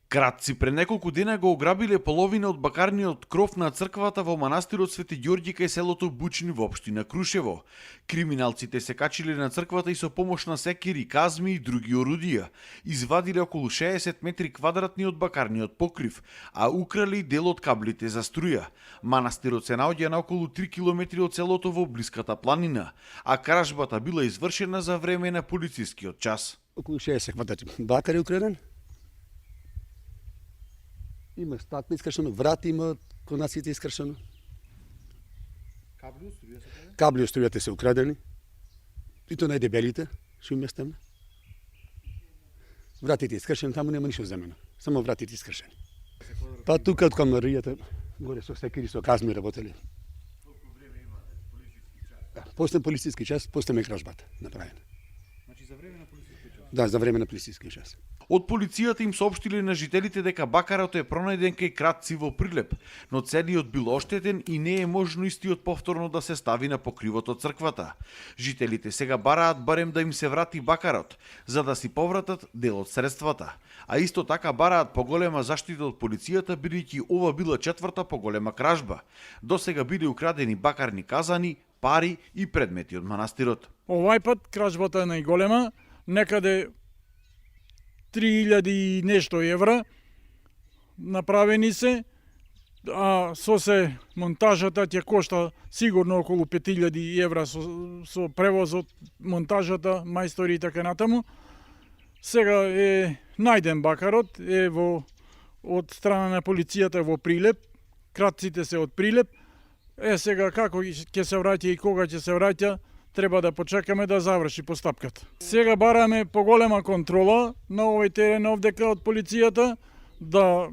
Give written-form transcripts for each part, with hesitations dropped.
Кратци пред неколку дена го ограбиле половина од бакарниот кров на црквата во манастирот Свети Ѓорѓи кај селото Бучин во општина Крушево. Криминалците се качиле на црквата и со помош на секири, казми и други орудија извадиле околу 60 метри квадратни од бакарниот покрив, а украли дел од каблите за струја. Манастирот се наоѓа на околу 3 километри од селото во блиската планина, а кражбата била извршена за време на полицискиот час. Околу 60 квадратни бакар е украден. Има стакла искршено, врат има, конаците искршено. Кабли од струјата се украдени. И то најдебелите, што им местаме. Вратите искршени, таму нема ништо земено. Само вратите искршени. Па тука од камаријата, горе со секири, со казми работели. Колку време имате полициски час? После полициски час, после ме кражбата направена. Значи за време на полициски час? Да, за време на полициски час. Од полицијата им соопштиле на жителите дека бакарот е пронајден кај Кратци во Прилеп, но целиот бил оштетен и не е можно истиот повторно да се стави на покривот од црквата. Жителите сега бараат барем да им се врати бакарот, за да си повратат дел од средствата. А исто така бараат поголема заштита од полицијата, бидејќи ова била четврта поголема кражба. Досега биле украдени бакарни казани, пари и предмети од манастирот. Овај пат кражбата е најголема, некаде 3000 и нешто евра направени се, а со се монтажата ќе кошта сигурно околу 5000 евра со превозот, монтажата, мајстори и така натаму. Сега е најден бакарот, е од страна на полицијата во Прилеп, кратците се од Прилеп. Сега како ќе се враќа и кога ќе се враќа, треба да почекаме да заврши постапката. Сега бараме поголема контрола на овој терен овдека од полицијата, да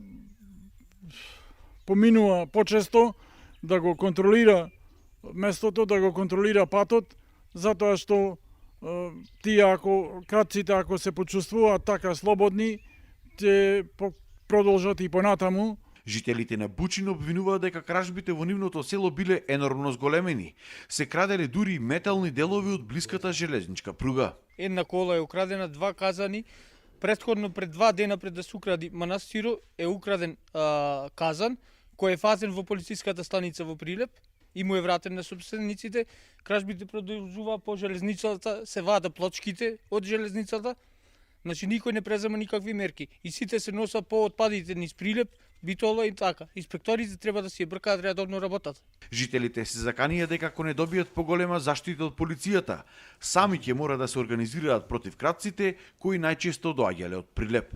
поминува почесто, да го контролира местото, да го контролира патот, затоа што тие кратците ако се почувствуваат така слободни, ќе продолжат и понатаму. Жителите на Бучин обвинуваат дека кражбите во нивното село биле енормно зголемени. Се краделе дури и метални делови од блиската железничка пруга. Една кола е украдена, 2 казани. Претходно пред 2 дена пред да се укради манастиро е украден казан кој е фазен во полициската станица во Прилеп и му е вратен на собствениците. Кражбите продолжува по железницата, се вада плочките од железницата. Значи никој не презема никакви мерки и сите се носат по отпадите низ Прилеп, Битола и така. Инспекторите треба да си ја бркаат редовно работата. Жителите се заканија дека ако не добијат поголема заштита од полицијата, сами ќе мора да се организираат против кратците кои најчесто доаѓале од Прилеп.